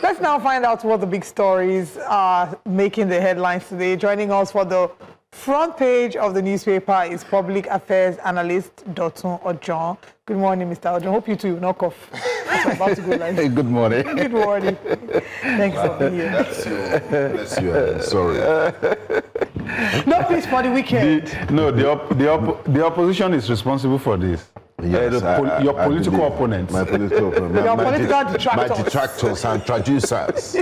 Let's now find out what the big stories are making the headlines today. Joining us for the front page of the newspaper is Public Affairs Analyst Dotun Ojon. Good morning, Mr. Ojon. Hope you two will knock off. I'm about to go live. Hey, good morning. Good morning. Thanks for being here. Bless you. Sorry. No peace for the weekend. The opposition is responsible for this. Yes, your political opponents. My political opponents. Your political detractors. My detractors and traducers.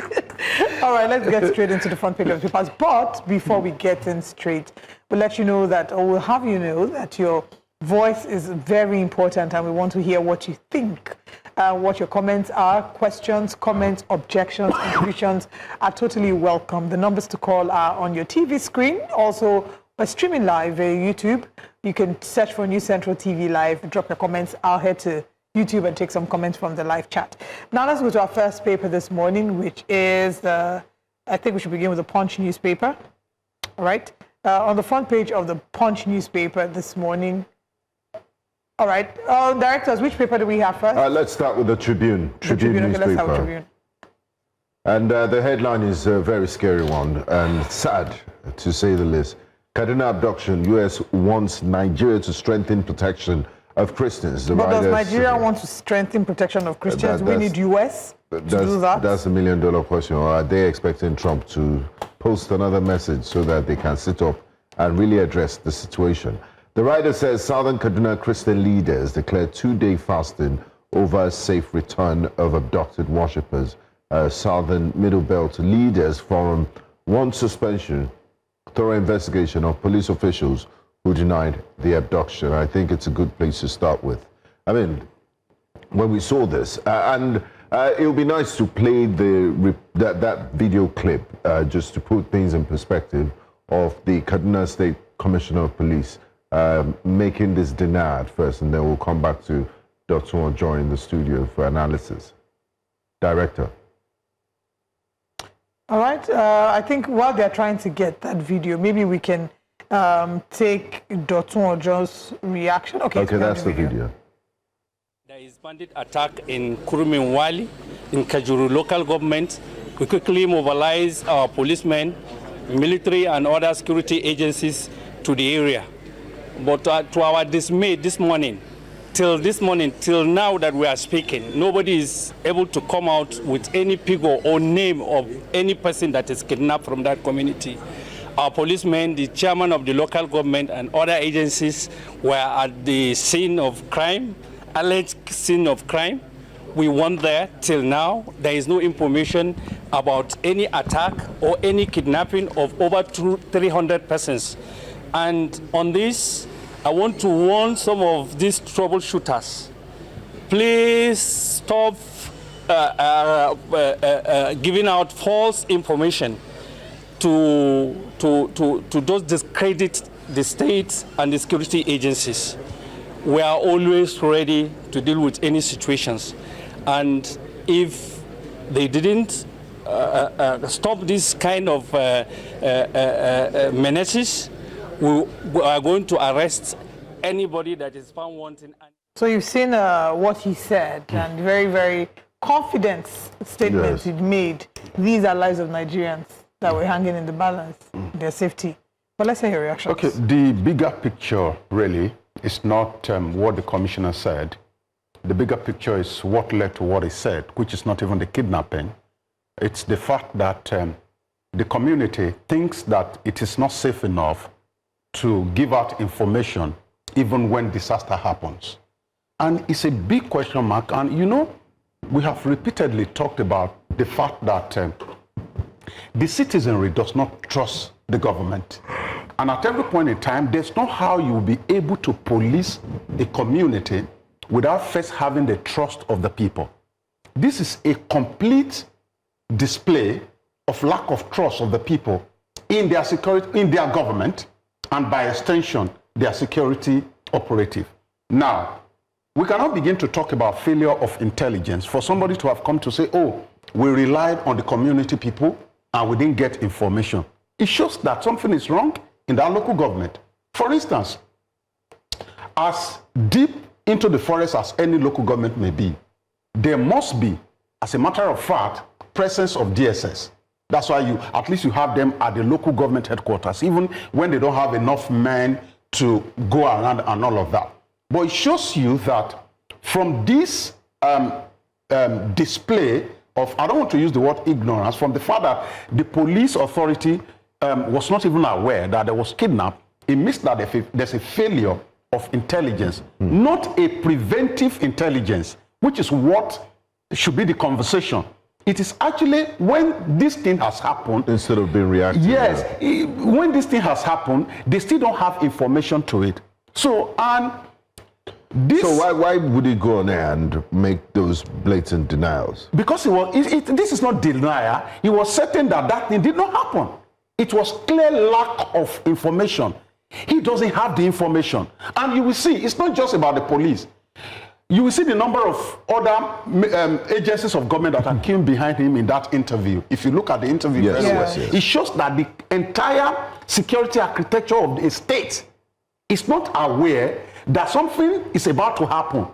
All right, let's get straight into the front page of the papers. But before we get in straight, we'll let you know that, or we'll have you know that your voice is very important and we want to hear what you think. What your comments are, questions, comments, objections, contributions are totally welcome. The numbers to call are on your TV screen. Also, we're streaming live via YouTube. You can search for News Central TV Live, drop your comments. I'll head to YouTube and take some comments from the live chat. Now let's go to our first paper this morning, which is I think we should begin with the Punch newspaper. All right. On the front page of the Punch newspaper this morning. All right. Directors, which paper do we have first? Let's start with the Tribune. Tribune Okay, newspaper. let's have Tribune. And the headline is a very scary one and sad, to say the least. Kaduna abduction. U.S. wants Nigeria to strengthen protection of Christians. But does Nigeria want to strengthen protection of Christians? We need U.S. to do that? That's $1 million question. Or are they expecting Trump to post another message so that they can sit up and really address the situation? The writer says Southern Kaduna Christian leaders declared 2-day fasting over a safe return of abducted worshippers. Southern Middle Belt Leaders Forum wants suspension, thorough investigation of police officials who denied the abduction. I think it's a good place to start with. I mean, when we saw this, and it would be nice to play that video clip just to put things in perspective of the Kaduna State Commissioner of Police making this denial first, and then we'll come back to Dotun Ojon in the studio for analysis. Director. All right. I think while they're trying to get that video, maybe we can take Dotun Ojon's reaction. Okay, that's the video. There is bandit attack in Kurmin Wali, in Kajuru local government. We quickly mobilize our policemen, military and other security agencies to the area. But to our dismay this morning, till now that we are speaking, nobody is able to come out with any figure or name of any person that is kidnapped from that community. Our policemen, the chairman of the local government and other agencies were at the scene of crime, alleged scene of crime. We went there. Till now, there is no information about any attack or any kidnapping of over 300 persons. And on this, I want to warn some of these troubleshooters. Please stop giving out false information to those discredit the state and the security agencies. We are always ready to deal with any situations. And if they didn't stop this kind of menaces, we are going to arrest anybody that is found wanting. So you've seen what he said, and very, very confident statements he made. These are lives of Nigerians that were hanging in the balance, their safety. But let's hear your reaction. Okay, the bigger picture really is not what the commissioner said. The bigger picture is what led to what he said, which is not even the kidnapping. It's the fact that the community thinks that it is not safe enough to give out information even when disaster happens. And it's a big question mark. And you know, we have repeatedly talked about the fact that the citizenry does not trust the government. And at every point in time, there's no how you will be able to police a community without first having the trust of the people. This is a complete display of lack of trust of the people in their security, in their government, and by extension, their security operative. Now, we cannot begin to talk about failure of intelligence for somebody to have come to say, oh, we relied on the community people and we didn't get information. It shows that something is wrong in that local government. For instance, as deep into the forest as any local government may be, there must be, as a matter of fact, presence of DSS. That's why at least you have them at the local government headquarters, even when they don't have enough men to go around and all of that. But it shows you that from this display of, I don't want to use the word ignorance, from the fact that the police authority was not even aware that there was kidnapping, it means that there's a failure of intelligence, not a preventive intelligence, which is what should be the conversation. It is actually when this thing has happened, instead of being reactive. Yes, when this thing has happened, they still don't have information to it. So, and this. So why would he go on there and make those blatant denials? Because this is not denial. He was certain that thing did not happen. It was clear lack of information. He doesn't have the information. And you will see, it's not just about the police. You will see the number of other agencies of government that are came behind him in that interview. If you look at the interview, yes. It shows that the entire security architecture of the state is not aware that something is about to happen.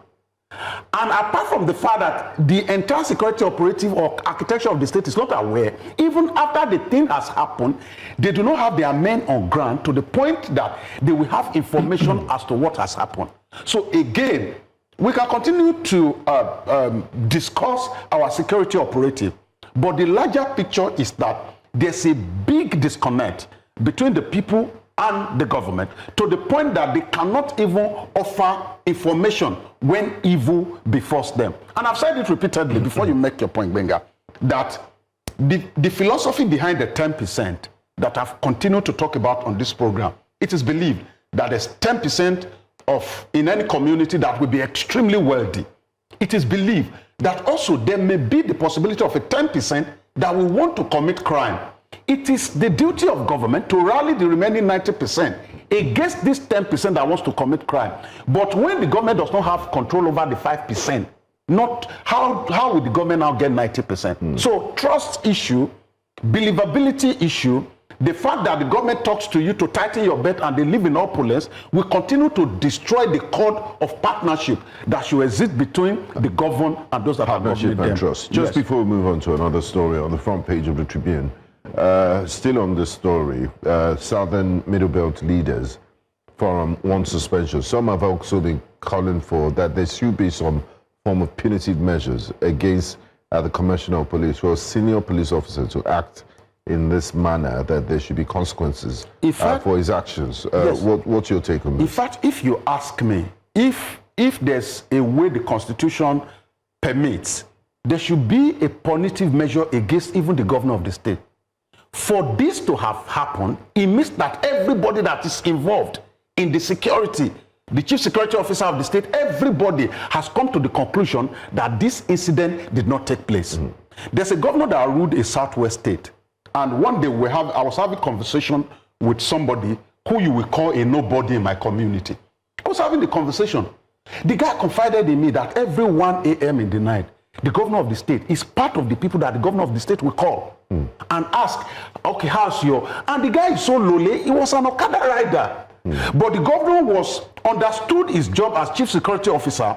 And apart from the fact that the entire security operative or architecture of the state is not aware, even after the thing has happened, they do not have their men on ground to the point that they will have information as to what has happened. So again, we can continue to discuss our security operative, but the larger picture is that there's a big disconnect between the people and the government to the point that they cannot even offer information when evil befalls them. And I've said it repeatedly before you make your point, Benga, that the philosophy behind the 10% that I've continued to talk about on this program, it is believed that there's 10% in any community that will be extremely wealthy. It is believed that also there may be the possibility of a 10% that will want to commit crime. It is the duty of government to rally the remaining 90% against this 10% that wants to commit crime. But when the government does not have control over the 5%, not how will the government now get 90%? So trust issue, believability issue, the fact that the government talks to you to tighten your belt and they live in opulence will continue to destroy the code of partnership that should exist between the governed and those that are governing them. Trust. Just before we move on to another story on the front page of the Tribune, still on this story, Southern Middle Belt leaders forum want suspension. Some have also been calling for that there should be some form of punitive measures against the Commissioner of Police or senior police officer to act in this manner, that there should be consequences for his actions. Yes. What's your take on this? In fact, if you ask me, if there's a way the Constitution permits, there should be a punitive measure against even the governor of the state. For this to have happened, it means that everybody that is involved in the security, the chief security officer of the state, everybody has come to the conclusion that this incident did not take place. There's a governor that ruled a southwest state. And one day I was having a conversation with somebody who you will call a nobody in my community. I was having the conversation. The guy confided in me that every 1 a.m. in the night, the governor of the state is part of the people that the governor of the state will call and ask, okay, how's your... And the guy is so lowly, he was an Okada rider. But the governor understood his job as chief security officer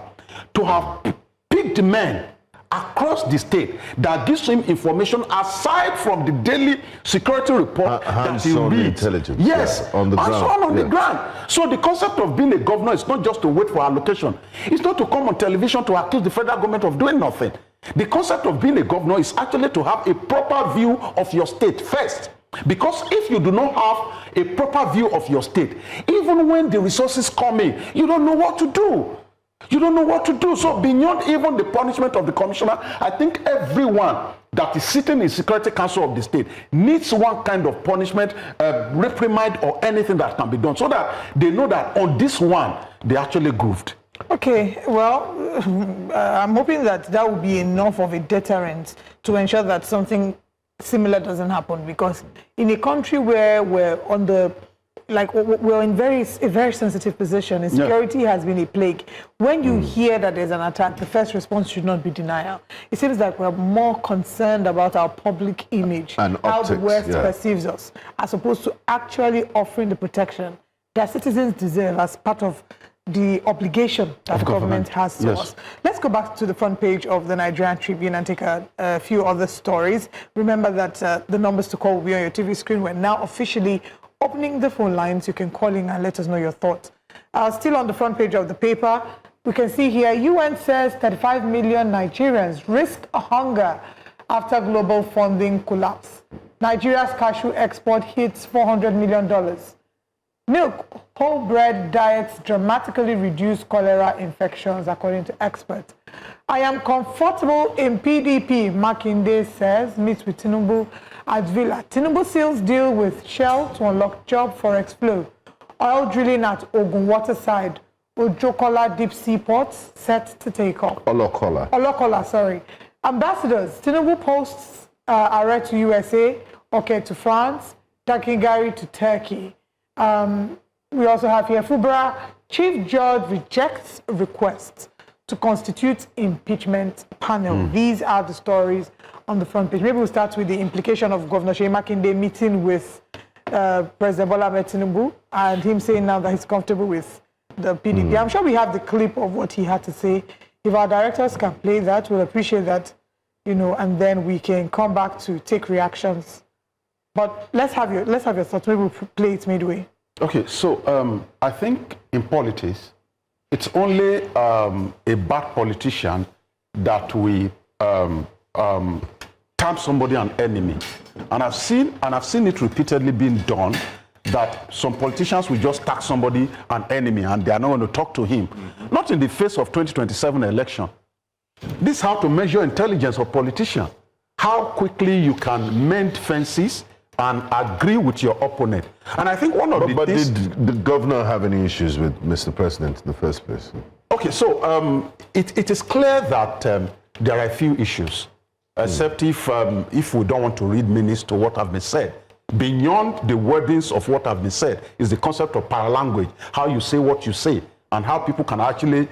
to have picked men across the state that gives him information aside from the daily security report that he reads. Intelligence. Yes, on the ground. On the ground. So the concept of being a governor is not just to wait for allocation. It's not to come on television to accuse the federal government of doing nothing. The concept of being a governor is actually to have a proper view of your state first. Because if you do not have a proper view of your state, even when the resources come in, you don't know what to do. You don't know what to do. So beyond even the punishment of the commissioner, I think everyone that is sitting in Security Council of the state needs one kind of punishment, reprimand or anything that can be done so that they know that on this one, they actually grooved. Okay, well, I'm hoping that will be enough of a deterrent to ensure that something similar doesn't happen, because in a country where we're on the we're in a very sensitive position, and security has been a plague. When you hear that there's an attack, the first response should not be denial. It seems like we're more concerned about our public image, and how optics, the West perceives us, as opposed to actually offering the protection that citizens deserve as part of the obligation that the government has to Yes. us. Let's go back to the front page of the Nigerian Tribune and take a few other stories. Remember that the numbers to call will be on your TV screen. We're now officially opening the phone lines. You can call in and let us know your thoughts. Still on the front page of the paper, we can see here, UN says 35 million Nigerians risk hunger after global funding collapse. Nigeria's cashew export hits $400 million. Milk, whole bread diets dramatically reduce cholera infections, according to experts. I am comfortable in PDP, Makinde says, meets with Tinubu at Villa. Tinubu seals deal with Shell to unlock job forex flow. Oil drilling at Ogun waterside. Ojokola deep sea ports set to take off. Olokola, sorry. Ambassadors, Tinubu posts Are to USA, okay to France, Dakigari to Turkey. We also have here Fubra, Chief Judge rejects requests to constitute impeachment panel. These are the stories on the front page. Maybe we'll start with the implication of Governor Seyi Makinde meeting with President Bola Ahmed Tinubu and him saying now that he's comfortable with the PDP. I'm sure we have the clip of what he had to say. If our directors can play that, we'll appreciate that, you know, and then we can come back to take reactions. But let's have your thoughts. Maybe we'll play it midway. Okay, so I think in politics, it's only a bad politician that we term somebody an enemy. And I've seen it repeatedly being done, that some politicians will just tag somebody an enemy and they are not going to talk to him. Not in the face of 2027 election. This is how to measure intelligence of politicians. How quickly you can mend fences and agree with your opponent. And I think one of But did the governor have any issues with Mr. President in the first place? Okay, so it is clear that there are a few issues, except if we don't want to read minutes to what have been said. Beyond the wordings of what have been said is the concept of paralanguage, how you say what you say, and how people can actually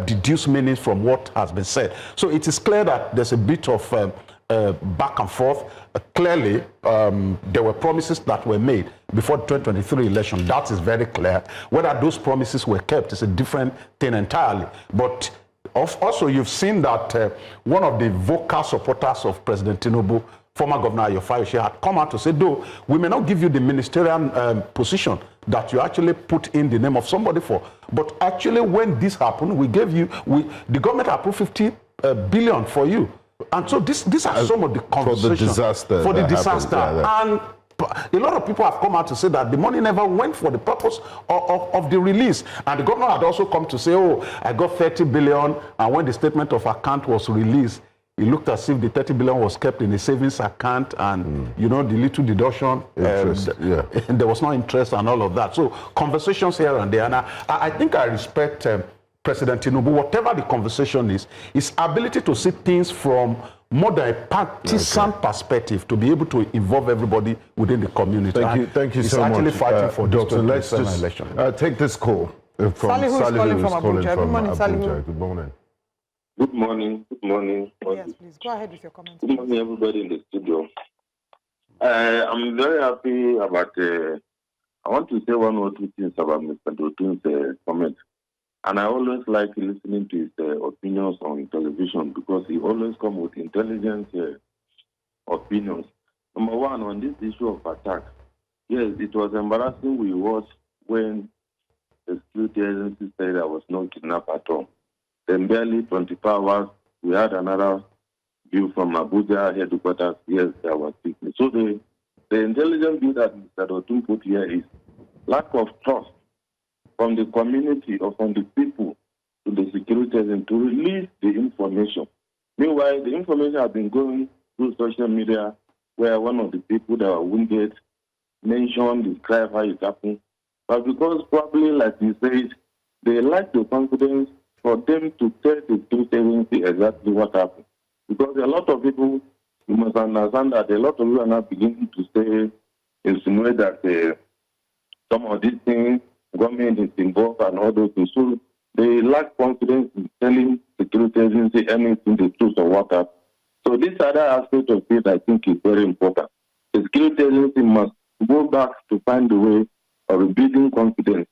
deduce meanings from what has been said. So it is clear that there's a bit of back and forth. Clearly, there were promises that were made before the 2023 election. That is very clear. Whether those promises were kept is a different thing entirely. But also, you've seen that one of the vocal supporters of President Tinubu, former Governor Ayo had come out to say, though, we may not give you the ministerial position that you actually put in the name of somebody for. But actually, when this happened, the government approved 50 billion for you. And so these are some of the conversations for the disaster. And a lot of people have come out to say that the money never went for the purpose of the release. And the governor had also come to say, oh, I got 30 billion. And when the statement of account was released, it looked as if the 30 billion was kept in a savings account and, you know, the little deduction, and there was no interest and all of that. So conversations here and there. And I think I respect President Tinubu, whatever the conversation is, his ability to see things from more than a partisan perspective, to be able to involve everybody within the community. Thank you so much. He's actually fighting for this Doctor, let's just election. Take this call from Sally, who's calling from Abuja. Good morning, Sally. Good morning. Good morning. Good morning. Yes, please. Go ahead with your comments. Good morning, everybody in the studio. I'm very happy about, I want to say one or two things about Mr. Dotun's comment. And I always like listening to his opinions on television because he always comes with intelligent opinions. Number one, on this issue of attack, yes, it was embarrassing we watched when the security agency said there was no kidnap at all. Then barely 24 hours, we had another view from Abuja headquarters. Yes, there was sickness. So the intelligence view that Mr. Dotun put here is lack of trust from the community or from the people to the security agent to release the information. Meanwhile, the information has been going through social media where one of the people that were wounded mentioned, described how it happened. But because probably, like you said, they lack the confidence for them to tell the truth agency exactly what happened. Because a lot of people, you must understand that a lot of you are now beginning to say, insinuate that some of these things, government is involved and all those things. So they lack confidence in telling security agency anything, the truth of what happened. So this other aspect of it, I think, is very important. The security agency must go back to find a way of rebuilding confidence.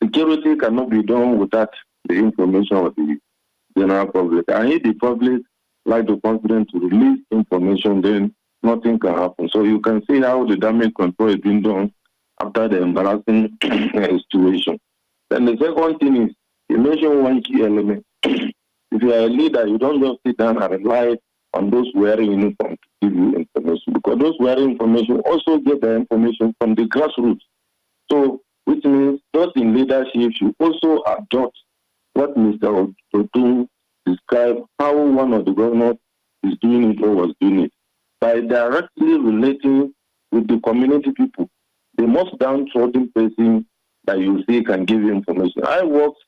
The security cannot be done without the information of the general public. And if the public like the confident to release information, then nothing can happen. So you can see how the damage control is being done after the embarrassing situation. Then the second thing is, you mentioned one key element. If you are a leader, you don't just sit down and rely on those wearing uniform to give you information, because those wearing information also get the information from the grassroots. So, which means those in leadership should also adopt what Mr. Dotun described, how one of the governors is doing it or was doing it, by directly relating with the community people, the most downtrodden person that you see can give you information. I worked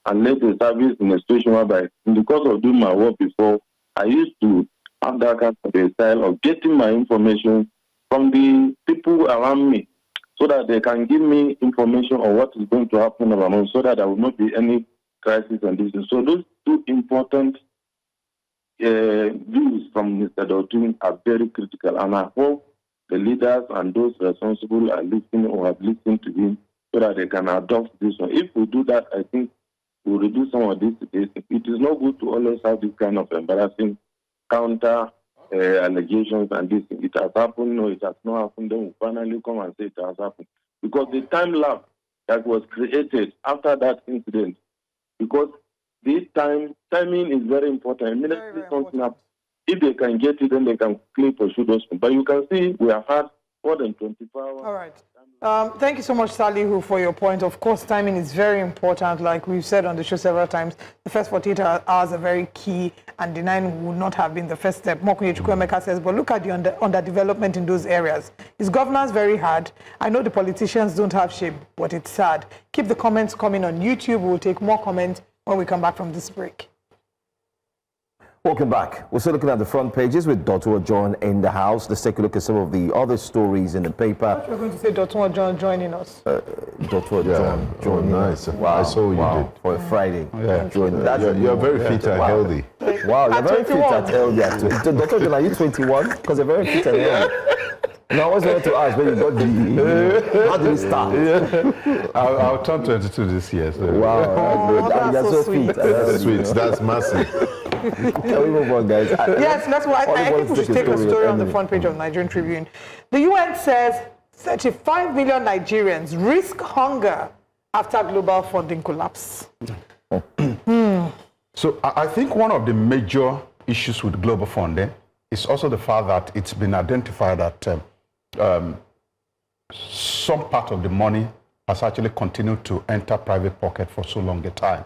and led a service in a situation whereby, in the course of doing my work before, I used to have that kind of a style of getting my information from the people around me, so that they can give me information on what is going to happen around, so that there will not be any crisis and this. So those two important views from Mr. Dotun are very critical, and I hope the leaders and those responsible are listening or have listened to him, so that they can adopt this one. If we do that, I think we'll reduce some of this. It is not good to always have this kind of embarrassing counter allegations and this. It has happened, no, it has not happened. Then we finally come and say it has happened. Because the time lapse that was created after that incident, because this timing is very important. Immediately something happens. If they can get it, then they can quickly pursue those. But you can see we have had more than 24 hours. All right. Thank you so much, Salihu, for your point. Of course, timing is very important. Like we've said on the show several times, the first 48 hours are very key, and denying would not have been the first step. Mokunye Chukwuemeka says, but look at the underdevelopment in those areas. Is governance very hard? I know the politicians don't have shape, but it's sad. Keep the comments coming on YouTube. We'll take more comments when we come back from this break. Welcome back. We're still looking at the front pages with Dotun Ojon in the house. Let's take a look at some of the other stories in the paper. I thought you were going to say Dotun Ojon joining us. Dotun Ojon joining nice. us. Wow. I saw you did. For a Friday. Yeah. That's You're very fit and healthy. Wow, you're At very 21. fit and healthy. Dr. Ojon, are you 21? Because you're very fit and healthy. No, I always wanted to ask when you got the, how did you start? I'll turn 22 this year. So. Wow, that's you're so so sweet. fit. That's sweet. That's massive. Can we move on, guys? Yes, that's why I think we should take a story on the front page of Nigerian Tribune. The UN says 35 million Nigerians risk hunger after global funding collapse. So I think one of the major issues with global funding is also the fact that it's been identified that some part of the money has actually continued to enter private pocket for so long a time.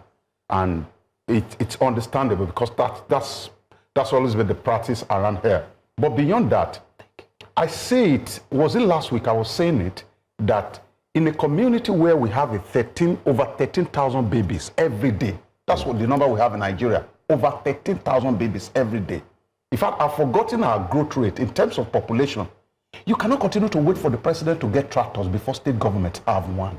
And it's understandable, because that's always been the practice around here. But beyond that, I say it, was it last week I was saying it, that in a community where we have over 13,000 babies every day, that's what the number we have in Nigeria, over 13,000 babies every day. In fact, I've forgotten our growth rate in terms of population. You cannot continue to wait for the president to get tractors before state governments have one.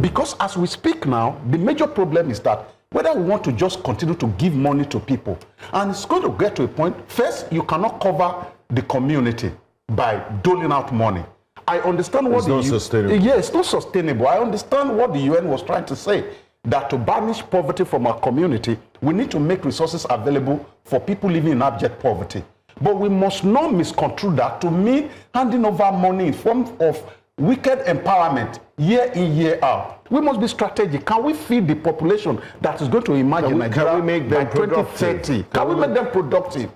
Because as we speak now, the major problem is that whether we want to just continue to give money to people, and it's going to get to a point, first, you cannot cover the community by doling out money. I understand what it's not sustainable. Yeah, it's not sustainable. I understand what the UN was trying to say, that to banish poverty from our community, we need to make resources available for people living in abject poverty. But we must not misconstrue that to mean handing over money in form of wicked empowerment year in, year out. We must be strategic. Can we feed the population that is going to emerge in Nigeria can we make them by 2030? Can we make them productive?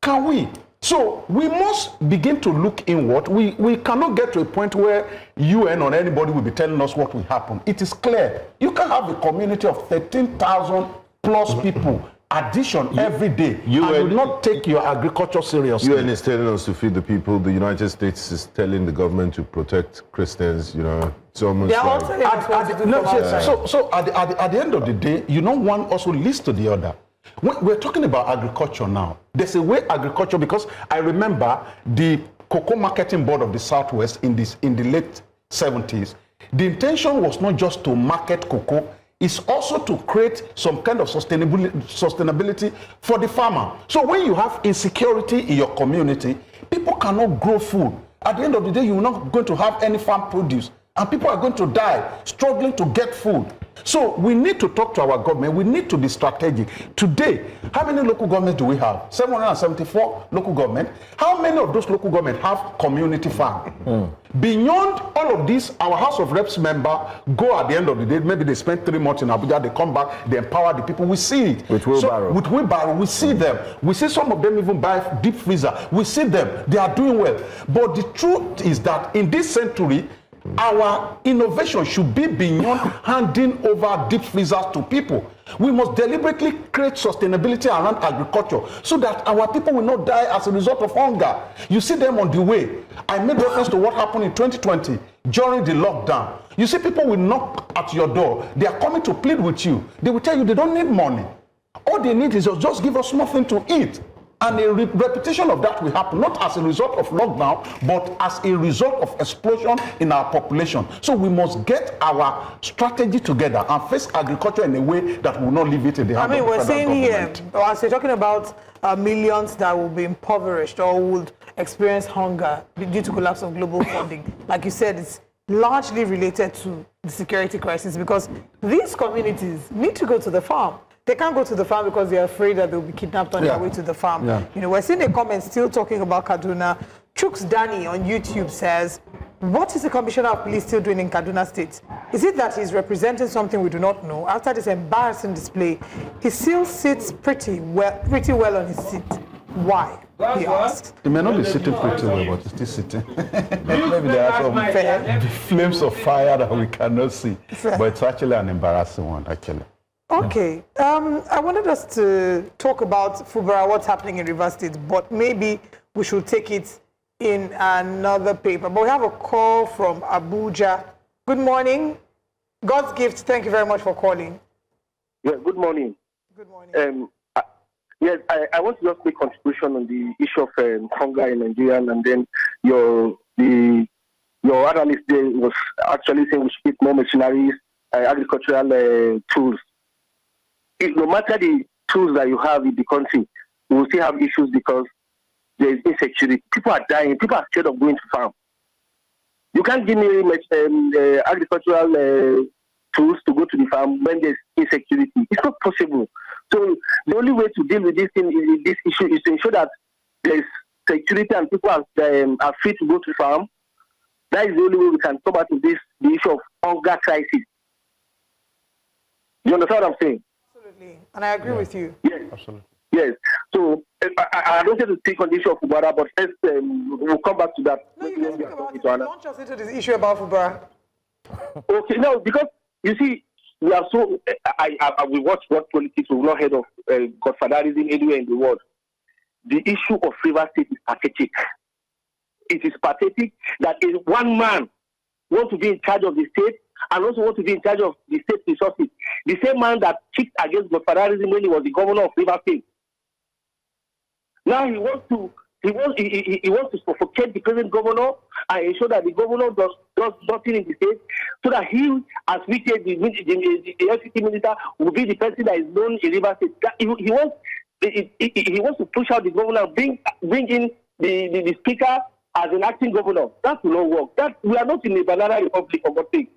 Can we? So we must begin to look inward. We cannot get to a point where UN or anybody will be telling us what will happen. It is clear. You can have a community of 13,000 plus people addition every day, and you will not take your agriculture seriously. UN is telling us to feed the people. The United States is telling the government to protect Christians. You know, it's almost They are all like... telling us what to do from outside. So at the end of the day, you know, one also leads to the other. When we're talking about agriculture now, there's a way agriculture, because I remember the Cocoa Marketing Board of the Southwest in the late 70s, the intention was not just to market cocoa, it's also to create some kind of sustainability for the farmer. So when you have insecurity in your community, people cannot grow food. At the end of the day, you're not going to have any farm produce. And people are going to die, struggling to get food. So we need to talk to our government. We need to be strategic. Today, how many local governments do we have? 774 local governments. How many of those local governments have community farm? Beyond all of this, our House of Reps member go at the end of the day, maybe they spend 3 months in Abuja, they come back, they empower the people. We see it. With wheelbarrow. So, with wheelbarrow, we see them. We see some of them even buy deep freezer. We see them. They are doing well. But the truth is that in this century, our innovation should be beyond handing over deep freezers to people. We must deliberately create sustainability around agriculture so that our people will not die as a result of hunger. You see them on the way. I made reference to what happened in 2020 during the lockdown. You see people will knock at your door. They are coming to plead with you. They will tell you they don't need money. All they need is just give us something to eat. And a repetition of that will happen, not as a result of lockdown, but as a result of explosion in our population. So we must get our strategy together and face agriculture in a way that will not leave it in the hands of the federal government. We're saying here, as you're talking about millions that will be impoverished or would experience hunger due to collapse of global funding. Like you said, it's largely related to the security crisis because these communities need to go to the farm. They can't go to the farm because they're afraid that they'll be kidnapped on their way to the farm. You know, we're seeing a comment still talking about Kaduna. Chooks Danny on YouTube says, what is the Commissioner of Police still doing in Kaduna State? Is it that he's representing something we do not know? After this embarrassing display, he still sits pretty well on his seat. Why? He asks. He may not be sitting pretty well, but he's still sitting. Maybe there are some flames of fire that we cannot see. But it's actually an embarrassing one, actually. Okay, I wanted us to talk about Fubara, what's happening in Rivers State, but maybe we should take it in another paper. But we have a call from Abuja. Good morning. God's gift, thank you very much for calling. Yeah, good morning. Good morning. Yes, I want to just make a contribution on the issue of hunger in Nigeria, and then your analyst there was actually saying we should get more machineries, agricultural tools. No matter the tools that you have in the country, you will still have issues because there is insecurity. People are dying. People are scared of going to farm. You can't give me agricultural tools to go to the farm when there's insecurity. It's not possible. So the only way to deal with this issue is to ensure that there's security and people are free to go to farm. That is the only way we can come out of the issue of hunger crisis. You understand what I'm saying? Absolutely. And I agree with you. Yes. Absolutely. Yes. So I don't want to speak on the issue of Fubara, but first we'll come back to that. No, you can speak about it. Launch us into this issue about Fubara. Okay, no, because you see, we are so. We watch what politics. We've not heard of godfatherism anywhere in the world. The issue of Rivers State is pathetic. It is pathetic that one man wants to be in charge of the state and also want to be in charge of the state resources. The same man that kicked against godfatherism when he was the governor of Rivers State. Now he wants to suffocate the present governor and ensure that the governor does nothing in the state, so that he, as we say, the FCT minister, will be the person that is known in Rivers State. He wants to push out the governor, bring in the speaker as an acting governor. That will not work. We are not in a banana republic, for God's sake.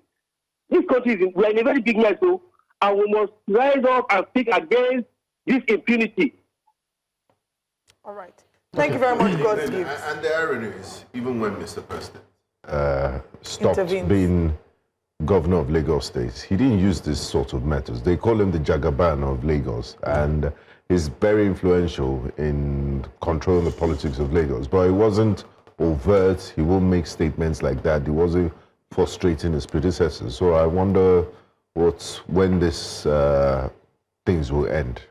This country we are in a very big mess, and we must rise up and speak against this impunity. All right. Thank you very much, God's gift. And the irony is, even when Mr. President stopped Intervenes. being governor of Lagos State, he didn't use this sort of methods. They call him the Jagaban of Lagos, and he's very influential in controlling the politics of Lagos. But it wasn't overt. He won't make statements like that. He wasn't frustrating his predecessors. So I wonder when this things will end.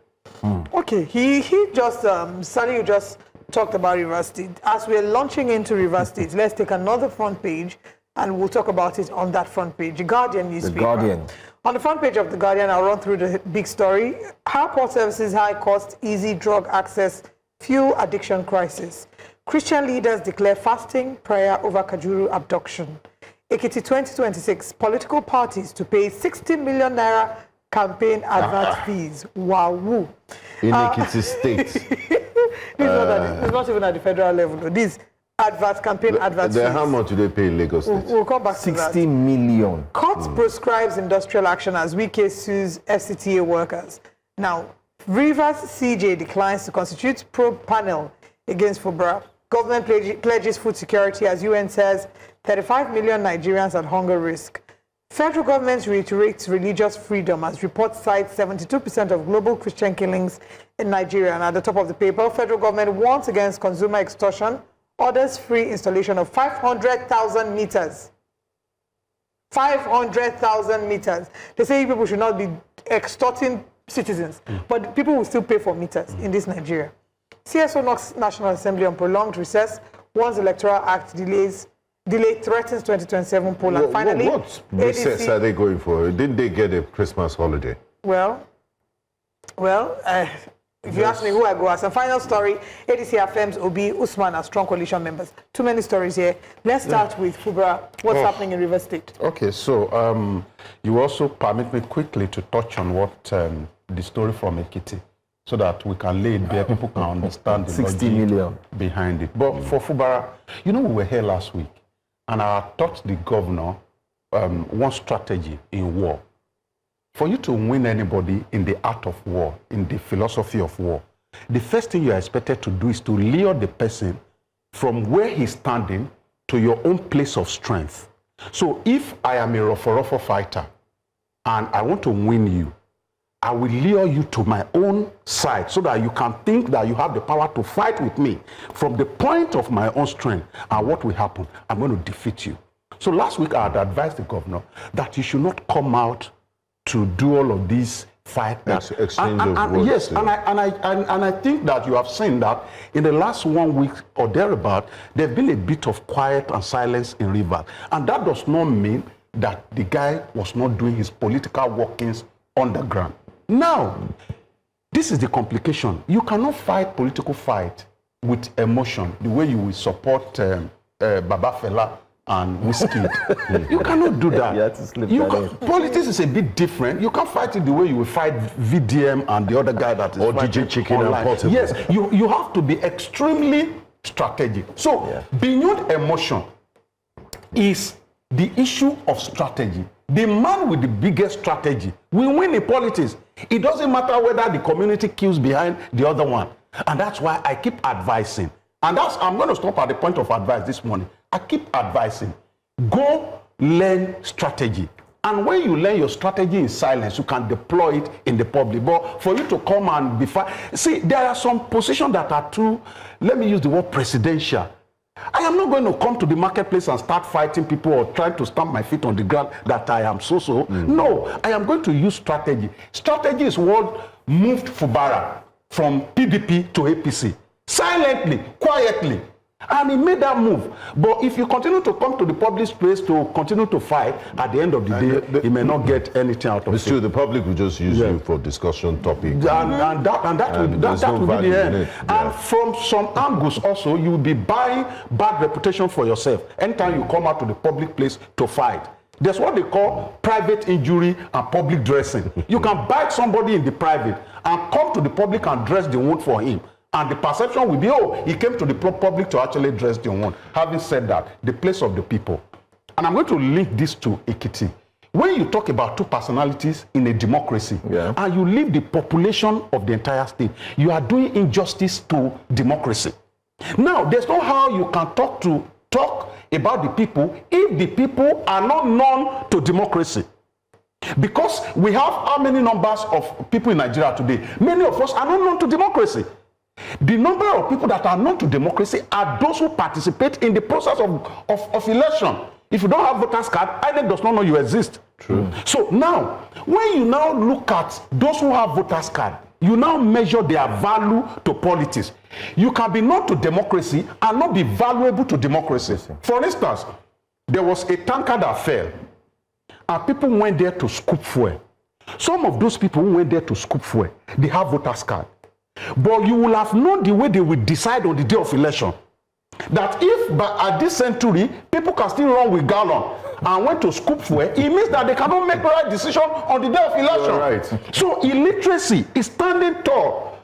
Okay, he just Sally, you just talked about Rivers State. As we're launching into Rivers State, let's take another front page and we'll talk about it on that front page. The Guardian newspaper. The Guardian. On the front page of The Guardian, I'll run through the big story. How port services, high cost, easy drug access, fuel addiction crisis. Christian leaders declare fasting, prayer over Kajuru abduction. Ekiti 2026, political parties to pay 60 million naira campaign advert fees. Wow. In Ekiti State. It's not even at the federal level. This adverts, campaign adverts. How much do they pay in Lagos State? We'll come back to that. 60 million. Court prescribes industrial action as Wike sues FCTA workers. Now, Rivers CJ declines to constitute probe panel against Fubara. Government pledges food security as UN says 35 million Nigerians at hunger risk. Federal government reiterates religious freedom as report cites 72% of global Christian killings in Nigeria. And at the top of the paper, federal government warns against consumer extortion, orders free installation of 500,000 meters. 500,000 meters. They say people should not be extorting citizens, but people will still pay for meters in this Nigeria. CSO knocks National Assembly on prolonged recess, warns Electoral Act delay threatens 2027 poll. And finally, what recess are they going for? Didn't they get a Christmas holiday? Well, if you ask me who I go as. And final story, ADC affirms Obi, Usman are strong coalition members. Too many stories here. Let's start with Fubara. What's happening in Rivers State? Okay, so you also permit me quickly to touch on what the story from Ekiti, so that we can lay it bare, people can understand the 60 million behind it. But for Fubara, we were here last week, and I taught the governor one strategy in war. For you to win anybody in the art of war, in the philosophy of war, the first thing you are expected to do is to lure the person from where he's standing to your own place of strength. So if I am a rough fighter and I want to win you, I will lure you to my own side so that you can think that you have the power to fight with me from the point of my own strength. And what will happen? I'm going to defeat you. So last week I had advised the governor that you should not come out to do all of these fight. Exchange of words. Yes, and I think that you have seen that in the last 1 week or thereabout, there's been a bit of quiet and silence in Rivers. And that does not mean that the guy was not doing his political workings on the ground. Now, this is the complication. You cannot fight political fight with emotion, the way you will support Baba Fela and Whiskey. You cannot do that. You have to slip politics is a bit different. You can't fight it the way you will fight VDM and the other guy that is or DJ Chicken online. and Portable. Yes, you have to be extremely strategic. So, beyond emotion is the issue of strategy. The man with the biggest strategy will win in politics. It doesn't matter whether the community queues behind the other one. And that's why I keep advising. And I'm going to stop at the point of advice this morning. I keep advising. Go learn strategy. And when you learn your strategy in silence, you can deploy it in the public. But for you to come and be see, there are some positions that are too, let me use the word presidential. I am not going to come to the marketplace and start fighting people or try to stamp my feet on the ground that I am so. No, I am going to use strategy. Strategy is what moved Fubara from PDP to APC. Silently, quietly. And he made that move. But if you continue to come to the public space to continue to fight, at the end of the day, he may not get anything out of it. It's true, the public will just use you for discussion topic. And that will be the end. And from some angles also, you will be buying bad reputation for yourself anytime you come out to the public place to fight. There's what they call private injury and public dressing. You can bite somebody in the private and come to the public and dress the wound for him. And the perception will be, oh, he came to the public to actually dress the wound. Having said that, the place of the people. And I'm going to link this to Ekiti. When you talk about two personalities in a democracy, and you leave the population of the entire state, you are doing injustice to democracy. Now, there's no how you can talk about the people if the people are not known to democracy. Because we have how many numbers of people in Nigeria today? Many of us are not known to democracy. The number of people that are known to democracy are those who participate in the process of election. If you don't have voters card, INEC does not know you exist. True. So now, when you now look at those who have voters card, you now measure their value to politics. You can be known to democracy and not be valuable to democracy. For instance, there was a tanker that fell, and people went there to scoop fuel. Some of those people who went there to scoop fuel, they have voters card. But you will have known the way they will decide on the day of election. That if at this century, people can still run with gallon and went to scoop fuel, it means that they cannot make the right decision on the day of election. Right. So illiteracy is standing tall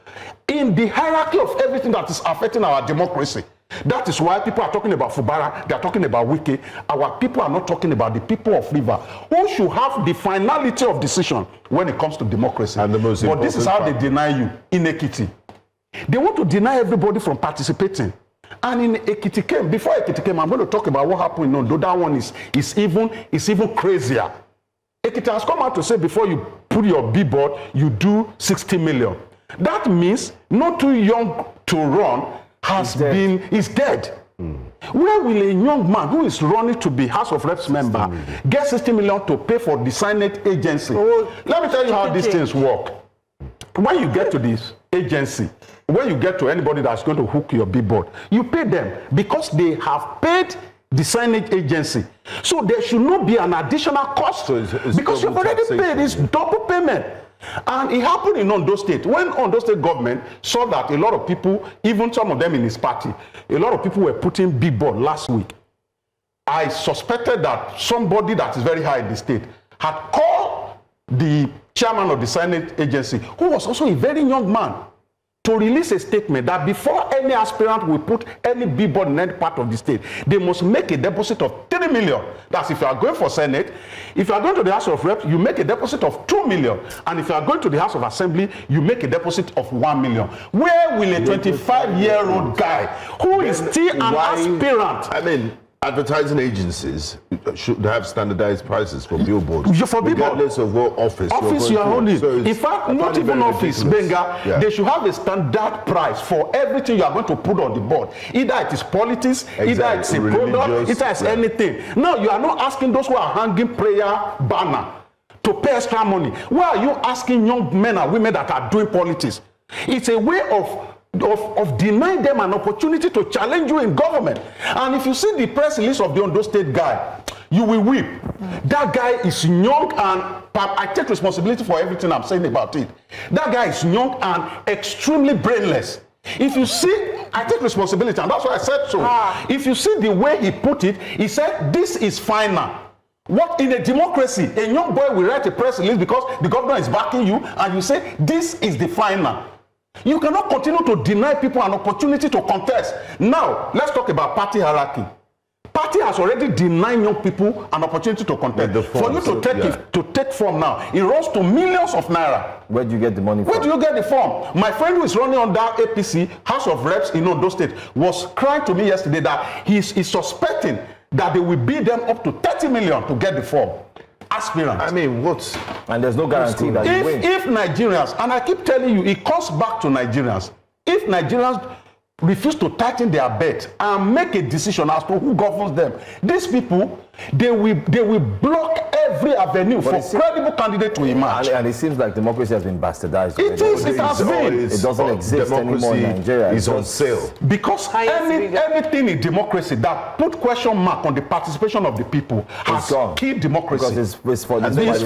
in the hierarchy of everything that is affecting our democracy. That is why people are talking about Fubara, they are talking about Wike. Our people are not talking about the people of River, who should have the finality of decision when it comes to democracy. And the most but this is how important they deny you in Ekiti. They want to deny everybody from participating. And in Ekiti came, before Ekiti came, I'm going to talk about what happened in Ondo. That one is even crazier. Ekiti has come out to say before you put your billboard, you do 60 million. That means not too young to run is dead. Where will a young man who is running to be House of Reps member get 60 million to pay for the Senate agency? Let me tell you how these things work. When you get to this agency, when you get to anybody that's going to hook your billboard, you pay them because they have paid the Senate agency. So there should not be an additional cost. So it's because you've already paid. It's double payment. And it happened in Ondo State. When Ondo State government saw that a lot of people, even some of them in his party, a lot of people were putting billboard last week, I suspected that somebody that is very high in the state had called the chairman of the Senate agency, who was also a very young man, to release a statement that before any aspirant will put any billboard in any part of the state, they must make a deposit of 3 million. That's if you are going for Senate. If you are going to the House of Reps, you make a deposit of 2 million. And if you are going to the House of Assembly, you make a deposit of 1 million. Where will a 25-year-old guy who is still an aspirant? I mean, advertising agencies should have standardized prices for billboards, regardless of what office you are holding. So in fact, not even office, Benga, they should have a standard price for everything you are going to put on the board. Either it is politics, either it's a product, either it's anything. Now, you are not asking those who are hanging prayer banner to pay extra money. Why are you asking young men and women that are doing politics? It's a way of denying them an opportunity to challenge you in government. And if you see the press release of the Ondo State guy, you will weep. That guy is young, and I take responsibility for everything I'm saying about it. That guy is young and extremely brainless. If you see, I take responsibility, and that's why I said so. If you see the way he put it, he said, this is final. What in a democracy, a young boy will write a press release because the governor is backing you, and you say, this is the final. You cannot continue to deny people an opportunity to contest. Now, let's talk about party hierarchy. Party has already denied young people an opportunity to contest. For you to take form now, it runs to millions of naira. Where do you get the money from? Where do you get the form? My friend who is running on that APC, House of Reps in Ondo State, was crying to me yesterday that he is suspecting that they will bid them up to 30 million to get the form. Aspirant. I mean, what? And there's no guarantee that you win. If Nigerians, and I keep telling you, it comes back to Nigerians. If Nigerians refuse to tighten their belt and make a decision as to who governs them, these people, they will block every avenue for credible candidate to emerge. And it seems like democracy has been bastardized. It has been. It doesn't exist anymore in Nigeria. It's on sale. Because anything in democracy that put question mark on the participation of the people has killed democracy. Because it's for the people. Yes,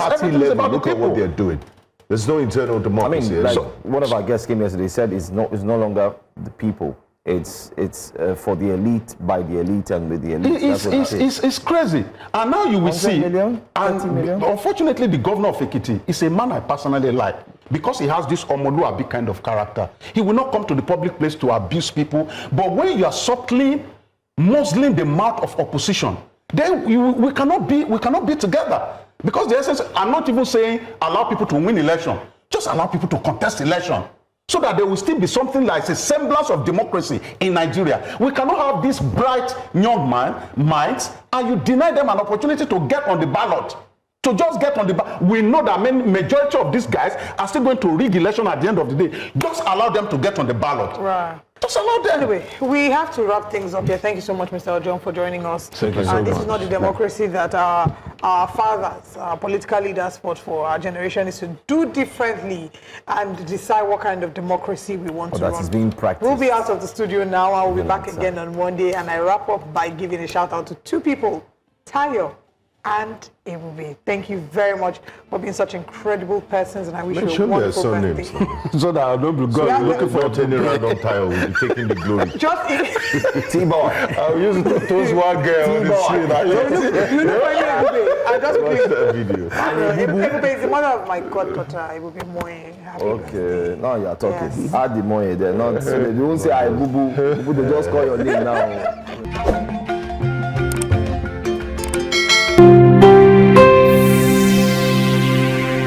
party level, look at what they're doing. There's no internal democracy. I mean, one of our guests came yesterday, said it's no longer the people. It's for the elite, by the elite, and with the elite. It's crazy. And now you will see. 30 million? Unfortunately, the governor of Ekiti is a man I personally like, because he has this Omoluabi kind of character. He will not come to the public place to abuse people. But when you are subtly muzzling the mouth of opposition, then we cannot be together. Because the essence, I'm not even saying allow people to win election. Just allow people to contest election, so that there will still be something like a semblance of democracy in Nigeria. We cannot have these bright young minds, and you deny them an opportunity to get on the ballot. To just get on the ballot. We know that majority of these guys are still going to rig election at the end of the day. Just allow them to get on the ballot. Right. Just allow them. Anyway, we have to wrap things up here. Thank you so much, Mr. Ojon, for joining us. Thank you so much. This is not the democracy that our fathers, our political leaders fought for. Our generation is to do differently and decide what kind of democracy we want to run. That is being practiced. We'll be out of the studio now. I will be back again on Monday, and I wrap up by giving a shout out to two people, Tayo and Ebube. Thank you very much for being such incredible persons, and I wish you a wonderful birthday. So that I don't be looking for turning around on Tayo, we'll be taking the glory. Just T-boy. I'll use those one girl on the screen. you know, I just Watch that video. If it's the mother of my goddaughter, it will be more happy. Okay, now you are talking. Yes. Add the money there, not so they won't say I boo boo. Boo, they just call your name now.